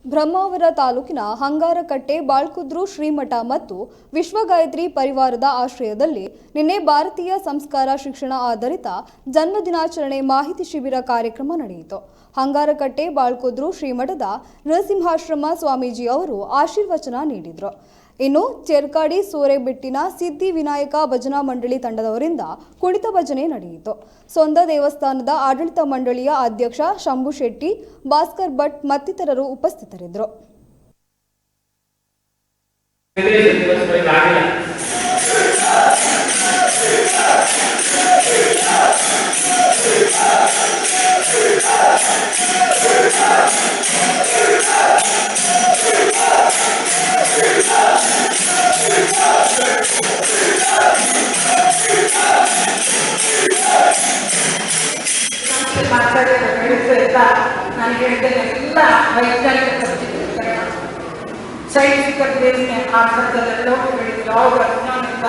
ಬ್ರಹ್ಮಾವರ ತಾಲೂಕಿನ ಹಂಗಾರಕಟ್ಟೆ ಬಾಳ್ಕುದ್ರು ಶ್ರೀಮಠ ಮತ್ತು ವಿಶ್ವಗಾಯತ್ರಿ ಪರಿವಾರದ ಆಶ್ರಯದಲ್ಲಿ ನಿನ್ನೆ ಭಾರತೀಯ ಸಂಸ್ಕಾರ ಶಿಕ್ಷಣ ಆಧಾರಿತ ಜನ್ಮದಿನಾಚರಣೆ ಮಾಹಿತಿ ಶಿಬಿರ ಕಾರ್ಯಕ್ರಮ ನಡೆಯಿತು. ಹಂಗಾರಕಟ್ಟೆ ಬಾಳ್ಕುದ್ರು ಶ್ರೀಮಠದ ನರಸಿಂಹಾಶ್ರಮ ಸ್ವಾಮೀಜಿ ಅವರು ಆಶೀರ್ವಚನ ನೀಡಿದರು. ಇನ್ನು ಚೆರ್ಕಾಡಿ ಸೋರೆಬೆಟ್ಟಿನ ಸಿದ್ಧಿ ವಿನಾಯಕ ಭಜನಾ ಮಂಡಳಿ ತಂಡದವರಿಂದ ಕುಣಿತ ಭಜನೆ ನಡೆಯಿತು. ಸೊಂದ ದೇವಸ್ಥಾನದ ಆಡಳಿತ ಮಂಡಳಿಯ ಅಧ್ಯಕ್ಷ ಶಂಭು ಶೆಟ್ಟಿ, ಭಾಸ್ಕರ್ ಭಟ್ ಮತ್ತಿತರರು ಉಪಸ್ಥಿತರಿದ್ದರು. ನಾನು ಹೇಳಿದ್ದೇನೆ, ಎಲ್ಲ ವೈಜ್ಞಾನಿಕ ಸೈಂಟಿಫಿಕ್ ಬೇಸ್ಗೆ ಆ ಥರದಲ್ಲೆಲ್ಲೋ ಯಾವ ಅಜ್ಞಾನಿಕ